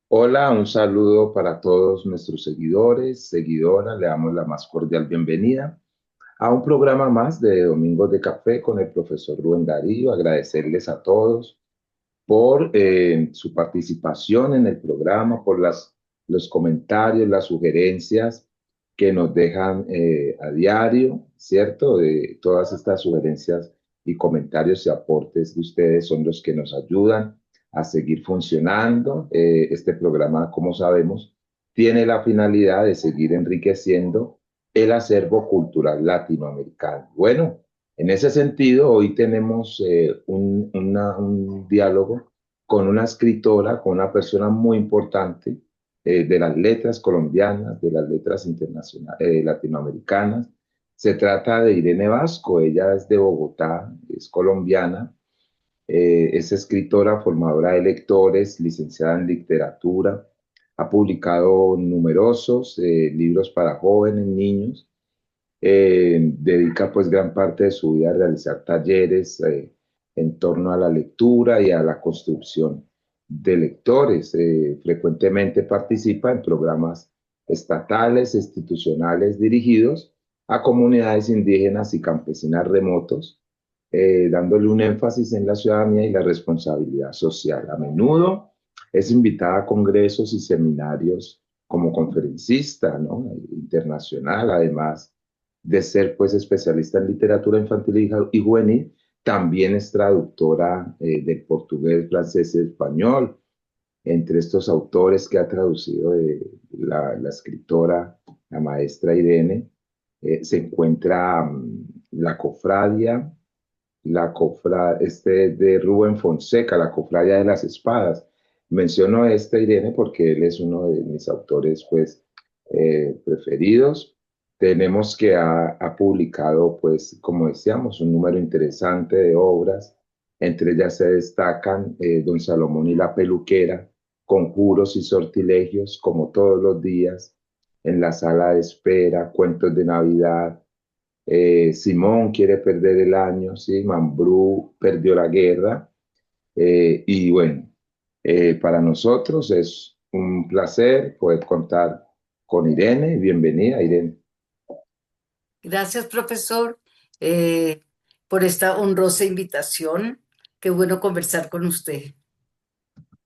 Hola, un saludo para todos nuestros seguidores, seguidoras. Le damos la más cordial bienvenida a un programa más de Domingos de Café con el profesor Rubén Darío. Agradecerles a todos por su participación en el programa, por los comentarios, las sugerencias que nos dejan a diario, ¿cierto? De todas estas sugerencias y comentarios y aportes de ustedes son los que nos ayudan a seguir funcionando. Este programa, como sabemos, tiene la finalidad de seguir enriqueciendo el acervo cultural latinoamericano. Bueno, en ese sentido, hoy tenemos un diálogo con una escritora, con una persona muy importante de las letras colombianas, de las letras internacionales, latinoamericanas. Se trata de Irene Vasco, ella es de Bogotá, es colombiana, es escritora, formadora de lectores, licenciada en literatura, ha publicado numerosos libros para jóvenes, niños, dedica pues gran parte de su vida a realizar talleres en torno a la lectura y a la construcción de lectores. Frecuentemente participa en programas estatales, institucionales dirigidos a comunidades indígenas y campesinas remotos, dándole un énfasis en la ciudadanía y la responsabilidad social. A menudo es invitada a congresos y seminarios como conferencista, ¿no? Internacional, además de ser pues especialista en literatura infantil y juvenil, también es traductora del portugués, francés y español. Entre estos autores que ha traducido la escritora, la maestra Irene, se encuentra La Cofradia, este de Rubén Fonseca, La Cofradia de las Espadas. Menciono a este Irene porque él es uno de mis autores pues preferidos. Tenemos que ha publicado pues como decíamos un número interesante de obras, entre ellas se destacan Don Salomón y la Peluquera, Conjuros y Sortilegios, como todos los días, En la Sala de Espera, Cuentos de Navidad, Simón quiere perder el año, ¿sí? Mambrú perdió la guerra. Y bueno, para nosotros es un placer poder contar con Irene. Bienvenida, Irene. Gracias, profesor, eh, por esta honrosa invitación. Qué bueno conversar con usted.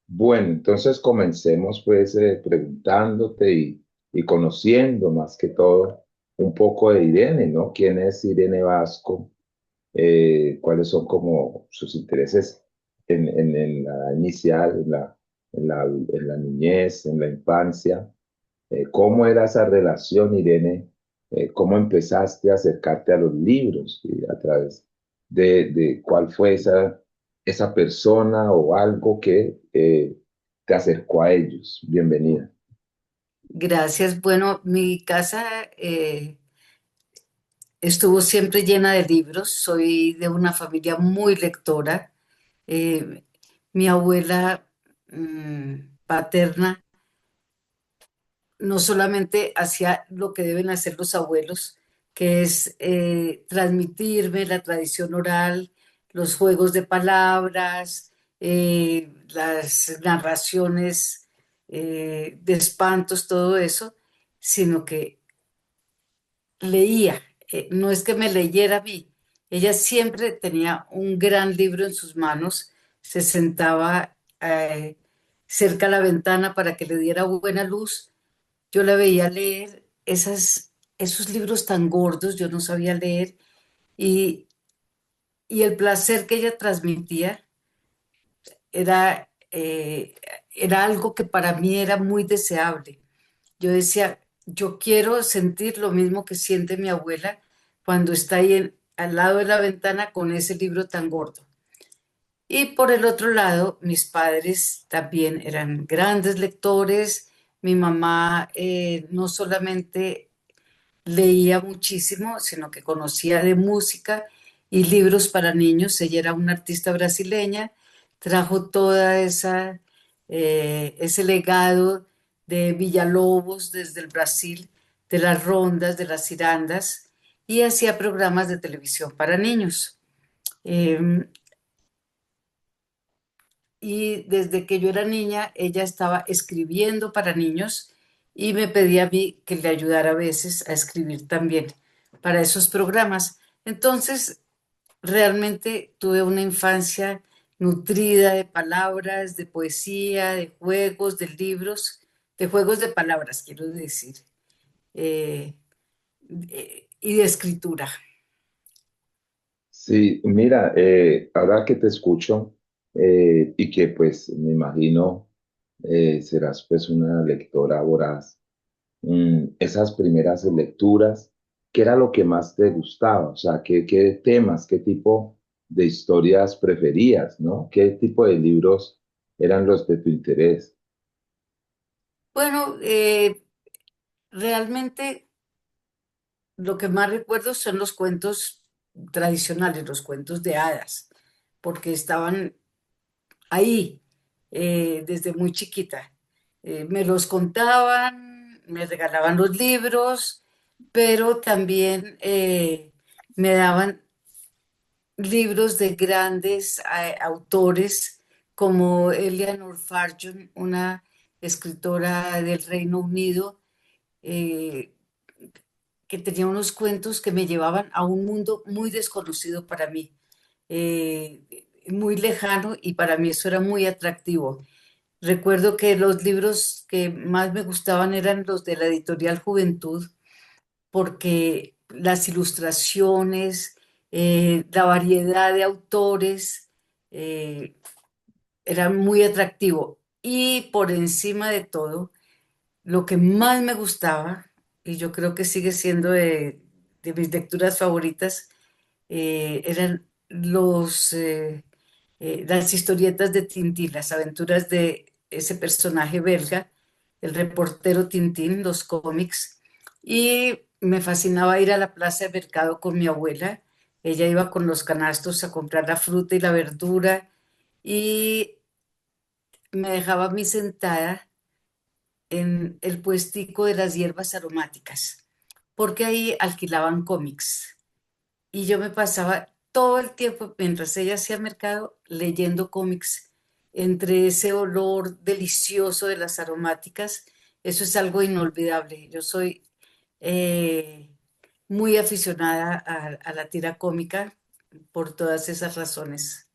Bueno, entonces comencemos pues preguntándote y conociendo más que todo un poco de Irene, ¿no? ¿Quién es Irene Vasco? ¿Cuáles son como sus intereses en la inicial, en la niñez, en la infancia? ¿Cómo era esa relación, Irene? ¿Cómo empezaste a acercarte a los libros y a través de cuál fue esa persona o algo que te acercó a ellos? Bienvenida. Gracias. Bueno, mi casa estuvo siempre llena de libros. Soy de una familia muy lectora. Eh, Mi abuela paterna no solamente hacía lo que deben hacer los abuelos, que es transmitirme la tradición oral, los juegos de palabras, las narraciones de espantos, todo eso, sino que leía. No es que me leyera a mí. Ella siempre tenía un gran libro en sus manos, se sentaba cerca a la ventana para que le diera buena luz. Yo la veía leer esos libros tan gordos, yo no sabía leer, y, y el placer que ella transmitía era, era algo que para mí era muy deseable. Yo decía, yo quiero sentir lo mismo que siente mi abuela cuando está ahí al lado de la ventana con ese libro tan gordo. Y por el otro lado, mis padres también eran grandes lectores. Mi mamá no solamente leía muchísimo, sino que conocía de música y libros para niños. Ella era una artista brasileña, trajo toda ese legado de Villalobos desde el Brasil, de las rondas, de las cirandas, y hacía programas de televisión para niños. Eh, y desde que yo era niña, ella estaba escribiendo para niños y me pedía a mí que le ayudara a veces a escribir también para esos programas. Entonces, realmente tuve una infancia nutrida de palabras, de poesía, de juegos, de libros, de juegos de palabras, quiero decir, eh, y de escritura. Sí, mira, ahora que te escucho y que pues me imagino serás pues una lectora voraz, esas primeras lecturas, ¿qué era lo que más te gustaba? O sea, ¿qué temas, qué tipo de historias preferías, ¿no? ¿Qué tipo de libros eran los de tu interés? Bueno, realmente lo que más recuerdo son los cuentos tradicionales, los cuentos de hadas, porque estaban ahí desde muy chiquita. Me los contaban, me regalaban los libros, pero también me daban libros de grandes autores como Eleanor Farjeon, una escritora del Reino Unido, eh, que tenía unos cuentos que me llevaban a un mundo muy desconocido para mí, eh, muy lejano, y para mí eso era muy atractivo. Recuerdo que los libros que más me gustaban eran los de la editorial Juventud, porque las ilustraciones, la variedad de autores, eh, era muy atractivo. Y por encima de todo, lo que más me gustaba, y yo creo que sigue siendo de mis lecturas favoritas, eran las historietas de Tintín, las aventuras de ese personaje belga, el reportero Tintín, los cómics. Y me fascinaba ir a la plaza de mercado con mi abuela. Ella iba con los canastos a comprar la fruta y la verdura y me dejaba a mí sentada en el puestico de las hierbas aromáticas, porque ahí alquilaban cómics. Y yo me pasaba todo el tiempo mientras ella hacía mercado leyendo cómics, entre ese olor delicioso de las aromáticas. Eso es algo inolvidable. Yo soy eh, muy aficionada a la tira cómica por todas esas razones.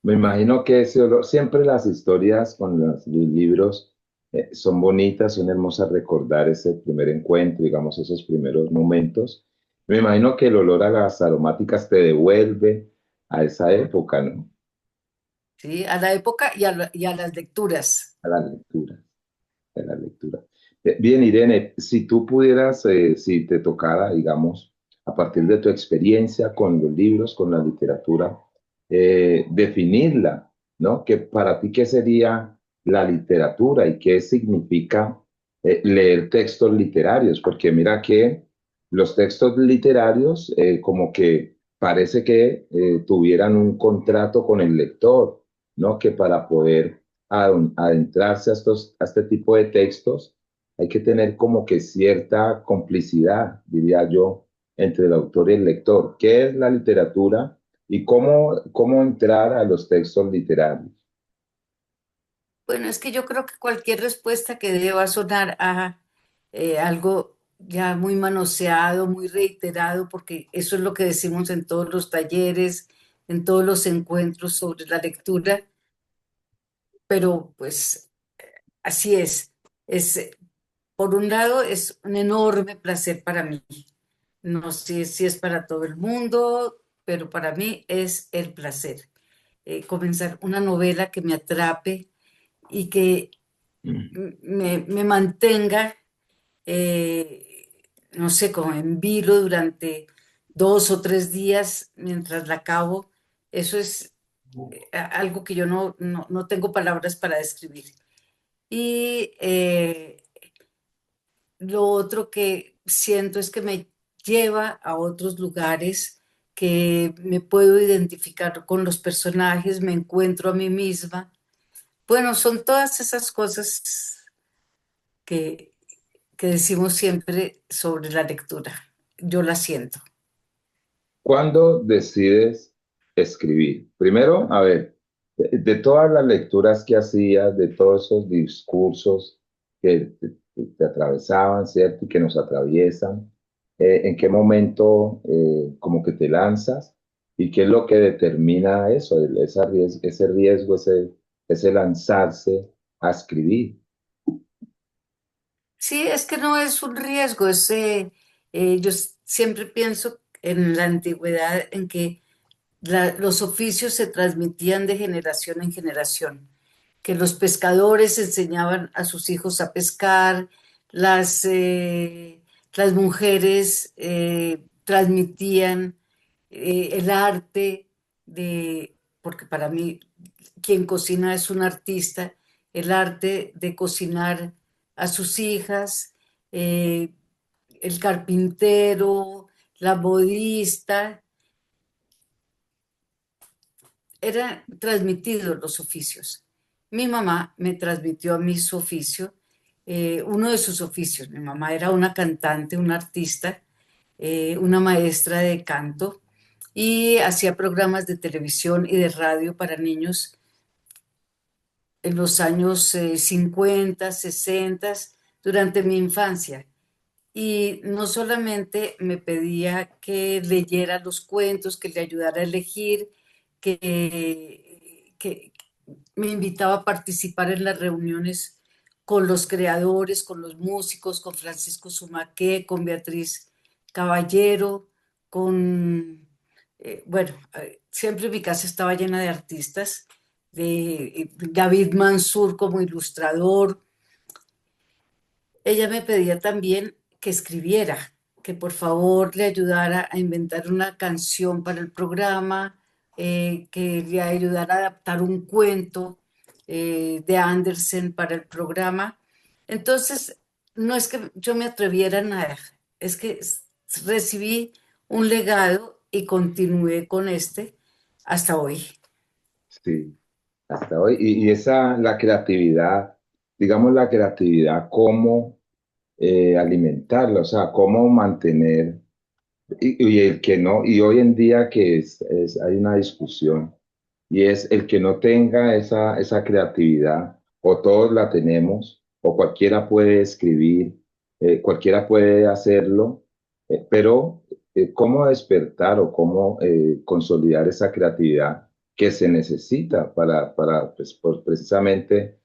Me imagino que ese olor, siempre las historias con los libros son bonitas, son hermosas recordar ese primer encuentro, digamos, esos primeros momentos. Me imagino que el olor a las aromáticas te devuelve a esa época, ¿no? ¿Sí? A la época y a las lecturas. A la lectura, a la lectura. Bien, Irene, si tú pudieras, si te tocara, digamos, a partir de tu experiencia con los libros, con la literatura, definirla, ¿no? Que para ti, ¿qué sería la literatura y qué significa leer textos literarios? Porque mira que los textos literarios como que parece que tuvieran un contrato con el lector, ¿no? Que para poder adentrarse a este tipo de textos hay que tener como que cierta complicidad, diría yo, entre el autor y el lector. ¿Qué es la literatura y cómo entrar a los textos literarios? Bueno, es que yo creo que cualquier respuesta que dé va a sonar a algo ya muy manoseado, muy reiterado, porque eso es lo que decimos en todos los talleres, en todos los encuentros sobre la lectura, pero pues así es. Es, por un lado, es un enorme placer para mí. No sé si es para todo el mundo, pero para mí es el placer. Comenzar una novela que me atrape y que me mantenga, no sé, como en vilo durante 2 o 3 días mientras la acabo. Eso es algo que yo no tengo palabras para describir. Y lo otro que siento es que me lleva a otros lugares, que me puedo identificar con los personajes, me encuentro a mí misma. Bueno, son todas esas cosas que, que decimos siempre sobre la lectura. Yo la siento. ¿Cuándo decides escribir? Primero, a ver, de todas las lecturas que hacías, de todos esos discursos que te atravesaban, ¿cierto? Y que nos atraviesan, ¿en qué momento como que te lanzas? ¿Y qué es lo que determina eso, ese riesgo, ese lanzarse a escribir? Sí, es que no es un riesgo, siempre pienso en la antigüedad en que los oficios se transmitían de generación en generación, que los pescadores enseñaban a sus hijos a pescar, las, eh, las mujeres transmitían el arte porque para mí quien cocina es un artista, el arte de cocinar a sus hijas, eh, el carpintero, la modista, eran transmitidos los oficios. Mi mamá me transmitió a mí su oficio, uno de sus oficios. Mi mamá era una cantante, una artista, una maestra de canto y hacía programas de televisión y de radio para niños en los años 50, 60, durante mi infancia. Y no solamente me pedía que leyera los cuentos, que le ayudara a elegir, que me invitaba a participar en las reuniones con los creadores, con los músicos, con Francisco Sumaqué, con Beatriz Caballero, bueno, siempre mi casa estaba llena de artistas, de David Mansur como ilustrador. Ella me pedía también que escribiera, que por favor le ayudara a inventar una canción para el programa, que le ayudara a adaptar un cuento de Andersen para el programa. Entonces, no es que yo me atreviera a nada, es que recibí un legado y continué con este hasta hoy. Sí, hasta hoy. Y esa, la creatividad, digamos la creatividad, cómo alimentarla, o sea, cómo mantener, y el que no, y hoy en día que hay una discusión, y es el que no tenga esa creatividad, o todos la tenemos, o cualquiera puede escribir, cualquiera puede hacerlo, pero ¿cómo despertar o cómo consolidar esa creatividad que se necesita para pues, precisamente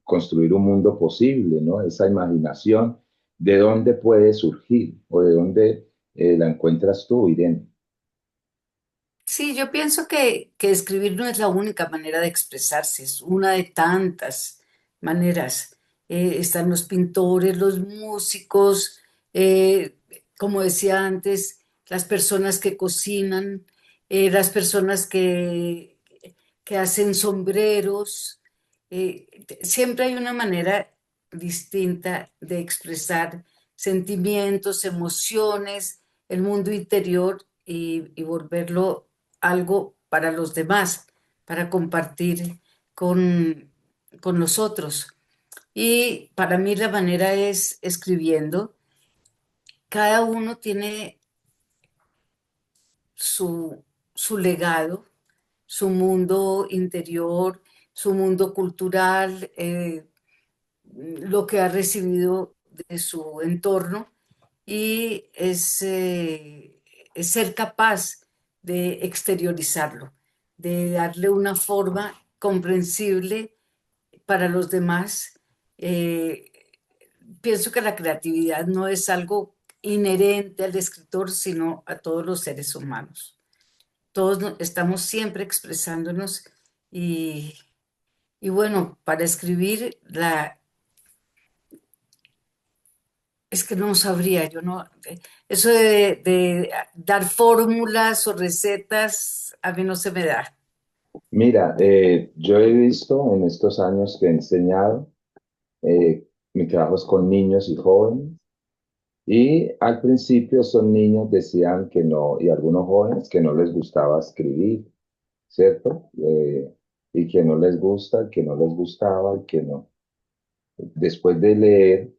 construir un mundo posible, ¿no? Esa imaginación, ¿de dónde puede surgir o de dónde la encuentras tú, Irene? Sí, yo pienso que escribir no es la única manera de expresarse, es una de tantas maneras. Están los pintores, los músicos, eh, como decía antes, las personas que cocinan, las personas que hacen sombreros. Siempre hay una manera distinta de expresar sentimientos, emociones, el mundo interior y volverlo algo para los demás, para compartir con, con los otros. Y para mí la manera es escribiendo. Cada uno tiene su, su legado, su mundo interior, su mundo cultural, lo que ha recibido de su entorno y es ser capaz de exteriorizarlo, de darle una forma comprensible para los demás. Eh, Pienso que la creatividad no es algo inherente al escritor, sino a todos los seres humanos. Todos estamos siempre expresándonos y, y bueno, para escribir es que no sabría, yo no, eso de dar fórmulas o recetas, a mí no se me da. Mira, yo he visto en estos años que he enseñado, mi trabajo es con niños y jóvenes, y al principio esos niños decían que no, y algunos jóvenes que no les gustaba escribir, ¿cierto? Y que no les gusta, que no les gustaba, y que no. Después de leer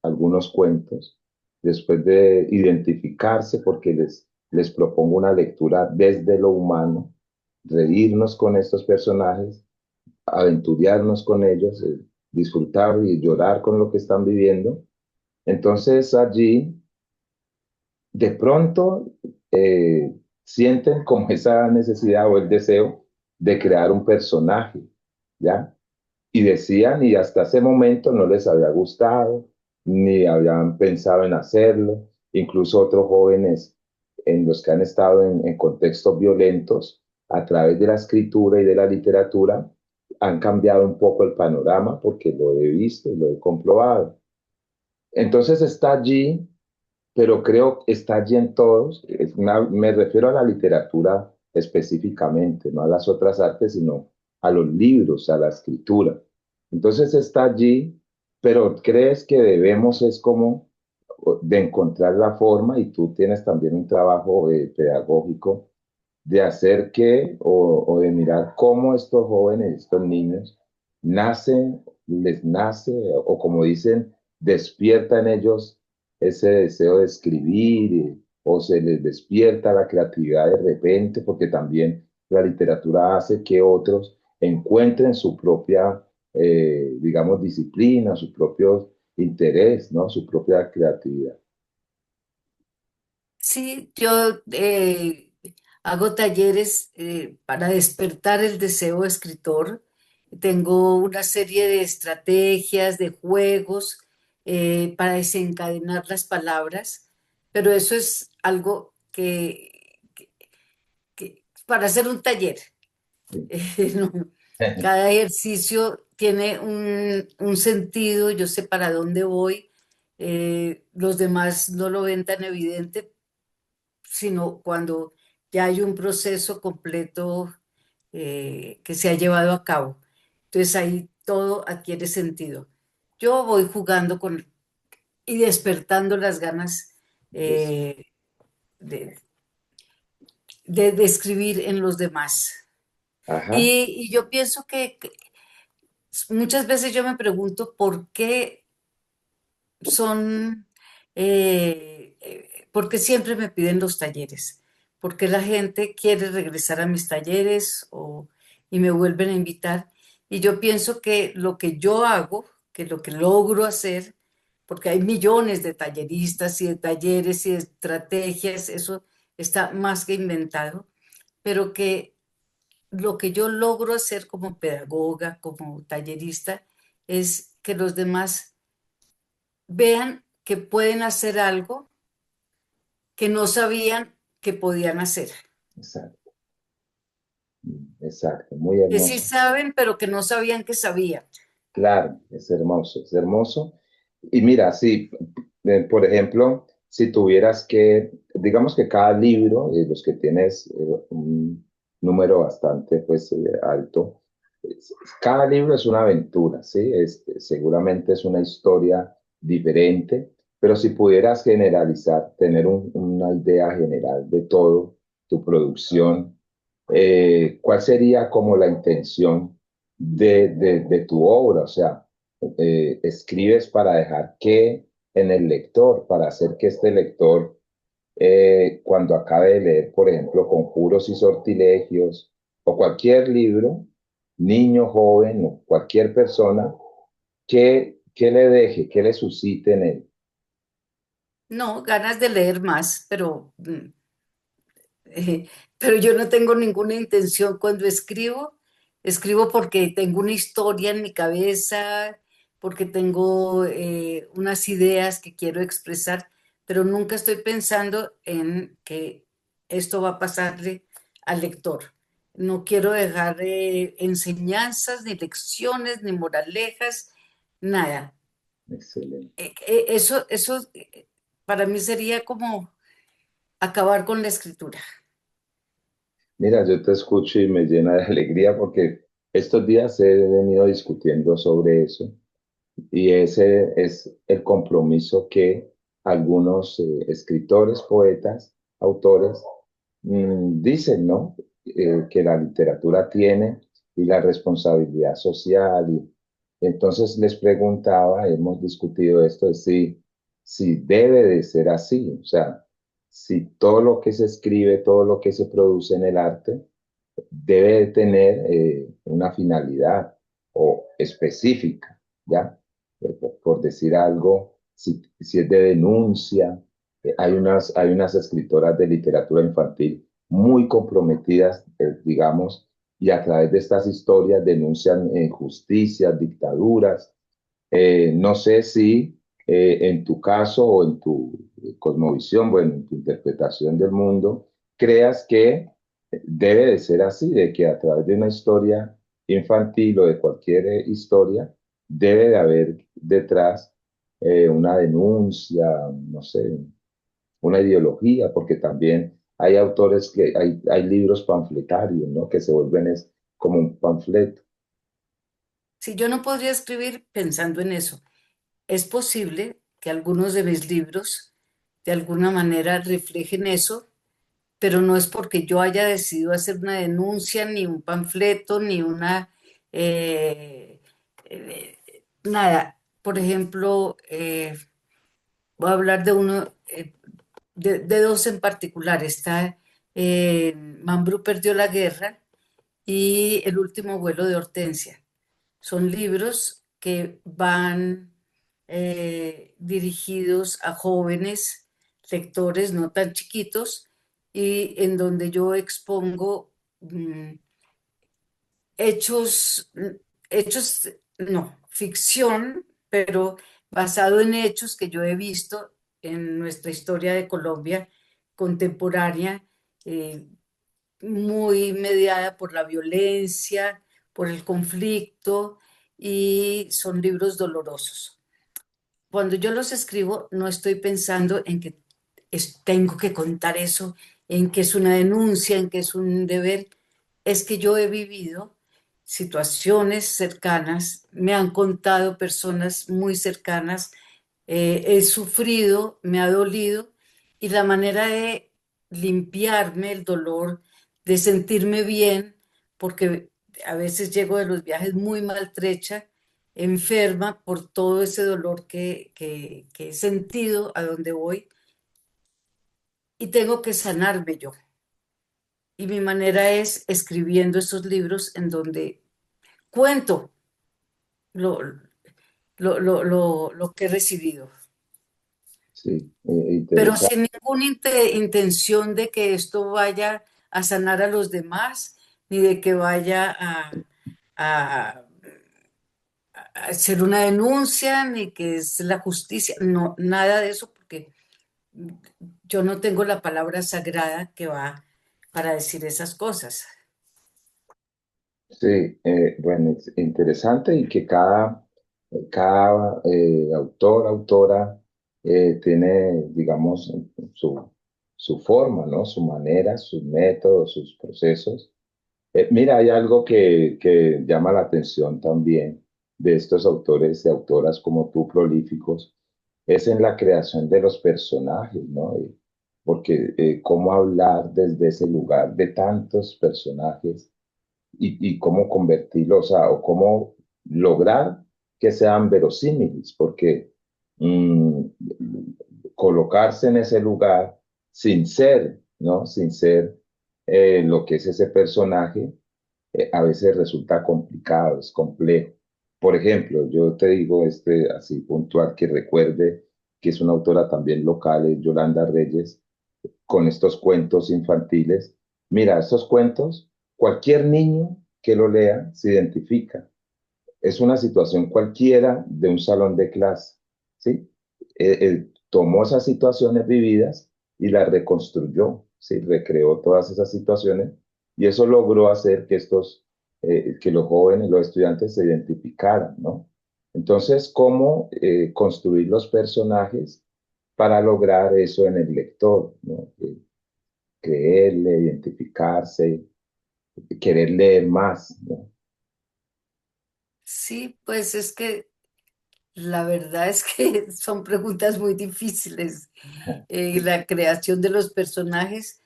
algunos cuentos, después de identificarse, porque les propongo una lectura desde lo humano, reírnos con estos personajes, aventurarnos con ellos, disfrutar y llorar con lo que están viviendo. Entonces allí, de pronto, sienten como esa necesidad o el deseo de crear un personaje, ¿ya? Y decían, y hasta ese momento no les había gustado, ni habían pensado en hacerlo. Incluso otros jóvenes en los que han estado en contextos violentos, a través de la escritura y de la literatura, han cambiado un poco el panorama porque lo he visto y lo he comprobado. Entonces está allí, pero creo que está allí en todos. Me refiero a la literatura específicamente, no a las otras artes, sino a los libros, a la escritura. Entonces está allí, pero crees que debemos es como de encontrar la forma, y tú tienes también un trabajo pedagógico de hacer que o de mirar cómo estos jóvenes, estos niños, nacen, les nace, o como dicen, despierta en ellos ese deseo de escribir, o se les despierta la creatividad de repente, porque también la literatura hace que otros encuentren su propia, digamos, disciplina, su propio interés, ¿no? Su propia creatividad. Sí, yo hago talleres para despertar el deseo escritor. Tengo una serie de estrategias, de juegos para desencadenar las palabras, pero eso es algo para hacer un taller. Sí. No, cada ejercicio tiene un sentido, yo sé para dónde voy. Los demás no lo ven tan evidente, sino cuando ya hay un proceso completo que se ha llevado a cabo. Entonces ahí todo adquiere sentido. Yo voy jugando con y despertando las ganas Eso. eh, de, de escribir en los demás. Ajá, Y yo pienso que muchas veces yo me pregunto por qué son, porque siempre me piden los talleres, porque la gente quiere regresar a mis talleres y me vuelven a invitar. Y yo pienso que lo que yo hago, que lo que logro hacer, porque hay millones de talleristas y de talleres y de estrategias, eso está más que inventado, pero que lo que yo logro hacer como pedagoga, como tallerista, es que los demás vean que pueden hacer algo que no sabían que podían hacer, exacto, exacto, muy que sí hermoso. saben, pero que no sabían que sabían. Claro, es hermoso, es hermoso. Y mira, si, por ejemplo, si tuvieras que, digamos que cada libro, los que tienes un número bastante pues, alto, cada libro es una aventura, ¿sí? Seguramente es una historia diferente, pero si pudieras generalizar, tener una idea general de todo, tu producción, ¿cuál sería como la intención de tu obra? O sea, escribes para dejar que en el lector, para hacer que este lector, cuando acabe de leer, por ejemplo, Conjuros y Sortilegios, o cualquier libro, niño, joven, o cualquier persona, que le deje, que le suscite en él. No, ganas de leer más, eh, pero yo no tengo ninguna intención cuando escribo. Escribo porque tengo una historia en mi cabeza, porque tengo unas ideas que quiero expresar, pero nunca estoy pensando en que esto va a pasarle al lector. No quiero dejar enseñanzas, ni lecciones, ni moralejas, nada. Excelente. Eso para mí sería como acabar con la escritura. Mira, yo te escucho y me llena de alegría porque estos días he venido discutiendo sobre eso. Y ese es el compromiso que algunos escritores, poetas, autores dicen, ¿no? Que la literatura tiene, y la responsabilidad social. Y entonces les preguntaba, hemos discutido esto, de si debe de ser así, o sea, si todo lo que se escribe, todo lo que se produce en el arte, debe tener una finalidad o específica, ¿ya? Por decir algo, si es de denuncia, hay unas escritoras de literatura infantil muy comprometidas, digamos, y a través de estas historias denuncian injusticias, dictaduras. No sé si en tu caso o en tu cosmovisión, bueno, en tu interpretación del mundo, creas que debe de ser así, de que a través de una historia infantil o de cualquier historia, debe de haber detrás una denuncia, no sé, una ideología, porque también hay autores hay libros panfletarios, ¿no? Que se vuelven es como un panfleto. Si yo no podría escribir pensando en eso, es posible que algunos de mis libros de alguna manera reflejen eso, pero no es porque yo haya decidido hacer una denuncia, ni un panfleto, ni una... eh, nada. Por ejemplo, voy a hablar de uno, de dos en particular. Está Mambrú perdió la guerra y El último vuelo de Hortensia. Son libros que van dirigidos a jóvenes lectores no tan chiquitos y en donde yo expongo hechos, hechos, no, ficción, pero basado en hechos que yo he visto en nuestra historia de Colombia contemporánea, eh, muy mediada por la violencia, por el conflicto, y son libros dolorosos. Cuando yo los escribo, no estoy pensando en que tengo que contar eso, en que es una denuncia, en que es un deber. Es que yo he vivido situaciones cercanas, me han contado personas muy cercanas, he sufrido, me ha dolido, y la manera de limpiarme el dolor, de sentirme bien, porque a veces llego de los viajes muy maltrecha, enferma por todo ese dolor que he sentido a donde voy, y tengo que sanarme yo. Y mi manera es escribiendo esos libros en donde cuento lo, lo que he recibido, Sí, pero interesante. sin ninguna intención de que esto vaya a sanar a los demás, ni de que vaya a hacer una denuncia, ni que es la justicia, no, nada de eso, porque yo no tengo la palabra sagrada que va para decir esas cosas. Sí, bueno, es interesante y que cada autor, autora tiene, digamos, su forma, ¿no? Su manera, sus métodos, sus procesos. Mira, hay algo que llama la atención también de estos autores y autoras como tú, prolíficos, es en la creación de los personajes, ¿no? Porque cómo hablar desde ese lugar de tantos personajes y cómo convertirlos o cómo lograr que sean verosímiles, porque mm, colocarse en ese lugar sin ser, ¿no? Sin ser lo que es ese personaje, a veces resulta complicado, es complejo. Por ejemplo, yo te digo así puntual que recuerde que es una autora también local, es Yolanda Reyes, con estos cuentos infantiles. Mira, estos cuentos, cualquier niño que lo lea se identifica. Es una situación cualquiera de un salón de clase, ¿sí? Tomó esas situaciones vividas y las reconstruyó, ¿sí? Recreó todas esas situaciones y eso logró hacer que que los jóvenes, los estudiantes se identificaran, ¿no? Entonces, ¿cómo construir los personajes para lograr eso en el lector, ¿no? Creerle, identificarse, querer leer más, ¿no? Sí, pues es que la verdad es que son preguntas muy difíciles. La creación de los personajes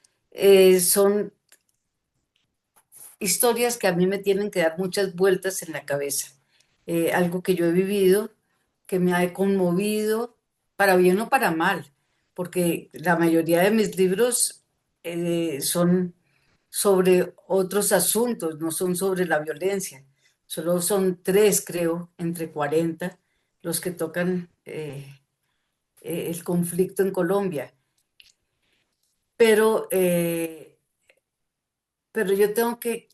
son historias que a mí me tienen que dar muchas vueltas en la cabeza. Algo que yo he vivido, que me ha conmovido, para bien o para mal, porque la mayoría de mis libros son sobre otros asuntos, no son sobre la violencia. Solo son tres, creo, entre 40 los que tocan el conflicto en Colombia. Pero, eh, pero yo tengo que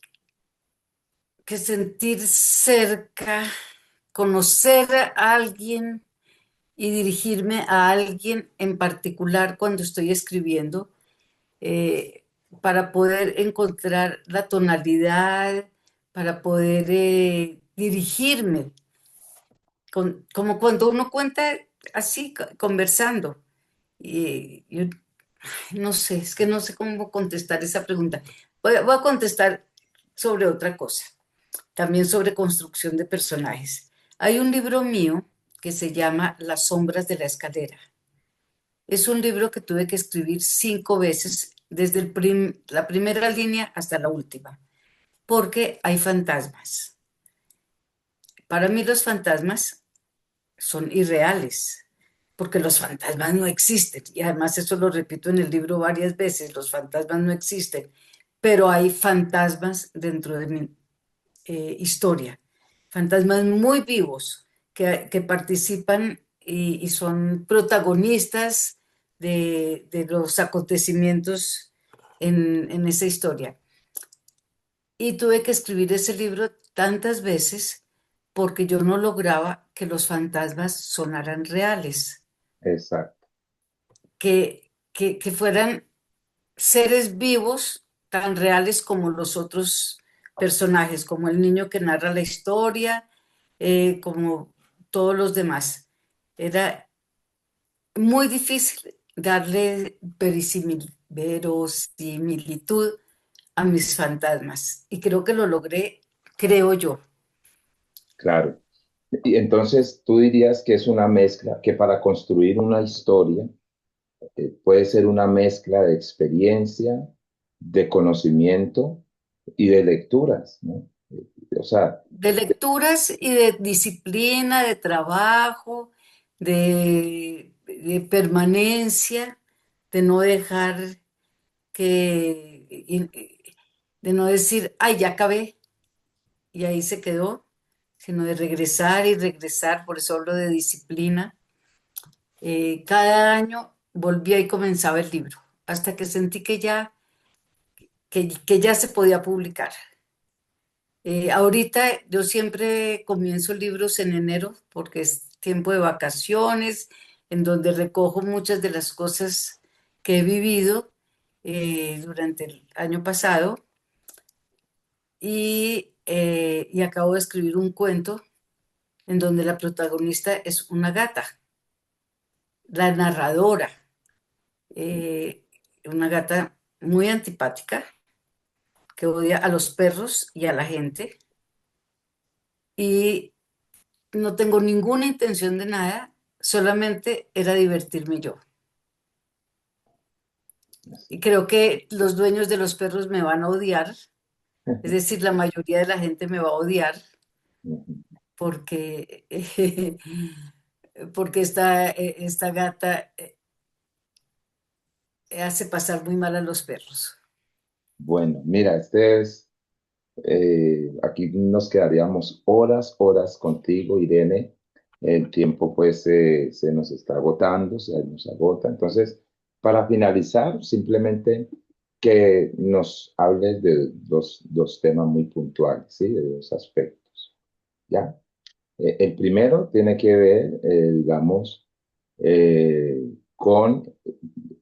sentir cerca, conocer a alguien y dirigirme a alguien en particular cuando estoy escribiendo, eh, para poder encontrar la tonalidad, para poder dirigirme, como cuando uno cuenta así, conversando. Yo no sé, es que no sé cómo contestar esa pregunta. Voy a contestar sobre otra cosa, también sobre construcción de personajes. Hay un libro mío que se llama Las sombras de la escalera. Es un libro que tuve que escribir 5 veces, desde la primera línea hasta la última, porque hay fantasmas. Para mí los fantasmas son irreales, porque los fantasmas no existen. Y además eso lo repito en el libro varias veces, los fantasmas no existen, pero hay fantasmas dentro de mi historia, fantasmas muy vivos que participan y son protagonistas de los acontecimientos en esa historia. Y tuve que escribir ese libro tantas veces porque yo no lograba que los fantasmas sonaran reales, Exacto. que fueran seres vivos tan reales como los otros personajes, como el niño que narra la historia, como todos los demás. Era muy difícil darle verosimilitud a mis fantasmas y creo que lo logré, creo yo. Claro. Y entonces tú dirías que es una mezcla, que para construir una historia puede ser una mezcla de experiencia, de conocimiento y de lecturas, ¿no? O sea, De lecturas y de disciplina, de trabajo, de permanencia, de no dejar de no decir, ay, ya acabé y ahí se quedó, sino de regresar y regresar, por eso hablo de disciplina. Cada año volvía y comenzaba el libro, hasta que sentí que ya se podía publicar. Ahorita yo siempre comienzo libros en enero porque es tiempo de vacaciones, en donde recojo muchas de las cosas que he vivido durante el año pasado y acabo de escribir un cuento en donde la protagonista es una gata, la narradora, eh, una gata muy antipática que odia a los perros y a la gente y no tengo ninguna intención de nada, solamente era divertirme yo. Y creo que los dueños de los perros me van a odiar, es decir, la mayoría de la gente me va a odiar porque, porque esta gata hace pasar muy mal a los perros. bueno, mira, aquí nos quedaríamos horas, horas contigo, Irene. El tiempo pues se nos está agotando, se nos agota. Entonces, para finalizar, simplemente que nos hables de dos temas muy puntuales, ¿sí? De dos aspectos, ¿ya? El primero tiene que ver, digamos, con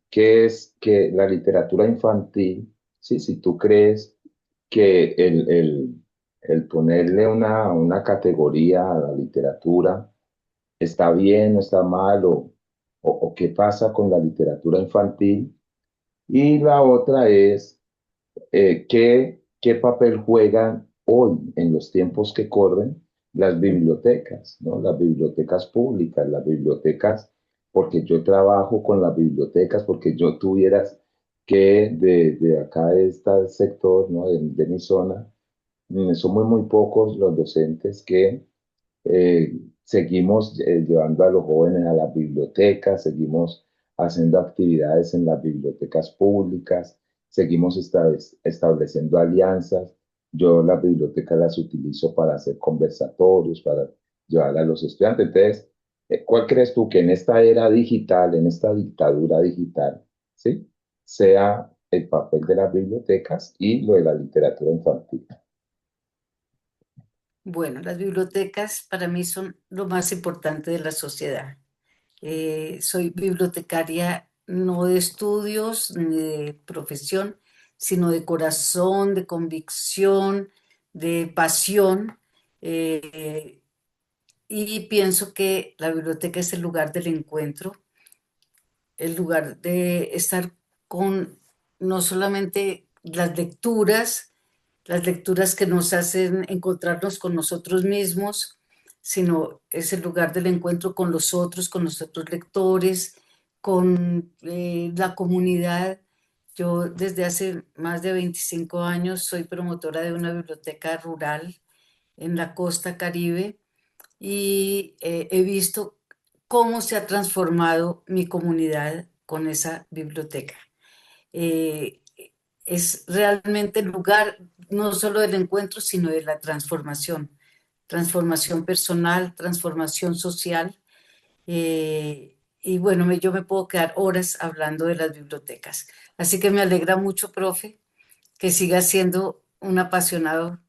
qué es que la literatura infantil, ¿sí? Si tú crees que el ponerle una categoría a la literatura está bien o está mal, o qué pasa con la literatura infantil. Y la otra es qué papel juegan hoy, en los tiempos que corren, las bibliotecas, ¿no? Las bibliotecas públicas, las bibliotecas, porque yo trabajo con las bibliotecas, porque yo tuvieras que de acá de este sector, ¿no? De mi zona, son muy pocos los docentes que seguimos llevando a los jóvenes a las bibliotecas, seguimos haciendo actividades en las bibliotecas públicas, seguimos estableciendo alianzas. Yo las bibliotecas las utilizo para hacer conversatorios, para llevar a los estudiantes. Entonces, ¿cuál crees tú que en esta era digital, en esta dictadura digital, ¿sí? sea el papel de las bibliotecas y lo de la literatura infantil? Bueno, las bibliotecas para mí son lo más importante de la sociedad. Soy bibliotecaria no de estudios ni de profesión, sino de corazón, de convicción, de pasión. eh, y pienso que la biblioteca es el lugar del encuentro, el lugar de estar con no solamente las lecturas que nos hacen encontrarnos con nosotros mismos, sino es el lugar del encuentro con los otros lectores, con la comunidad. Yo desde hace más de 25 años soy promotora de una biblioteca rural en la costa Caribe y he visto cómo se ha transformado mi comunidad con esa biblioteca. Eh, es realmente el lugar no solo del encuentro, sino de la transformación, transformación personal, transformación social. Y bueno, yo me puedo quedar horas hablando de las bibliotecas. Así que me alegra mucho, profe, que siga siendo un apasionado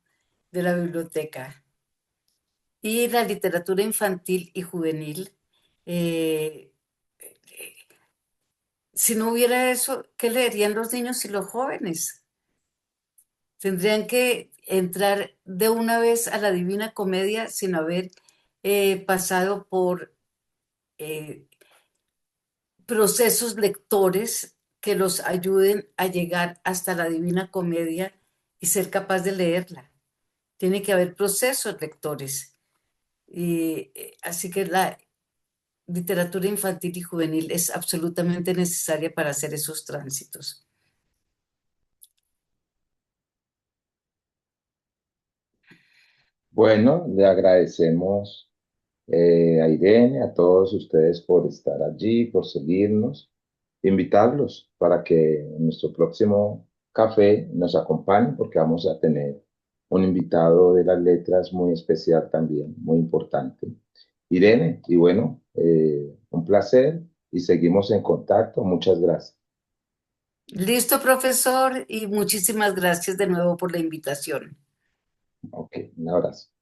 de la biblioteca. Y la literatura infantil y juvenil, eh, si no hubiera eso, ¿qué leerían los niños y los jóvenes? Tendrían que entrar de una vez a la Divina Comedia sin haber pasado por eh, procesos lectores que los ayuden a llegar hasta la Divina Comedia y ser capaz de leerla. Tiene que haber procesos lectores. Y, así que la literatura infantil y juvenil es absolutamente necesaria para hacer esos tránsitos. Bueno, le agradecemos a Irene, a todos ustedes por estar allí, por seguirnos, invitarlos para que en nuestro próximo café nos acompañen porque vamos a tener un invitado de las letras muy especial también, muy importante. Irene, y bueno, un placer y seguimos en contacto. Muchas gracias. Listo, profesor, y muchísimas gracias de nuevo por la invitación. Ok, un abrazo.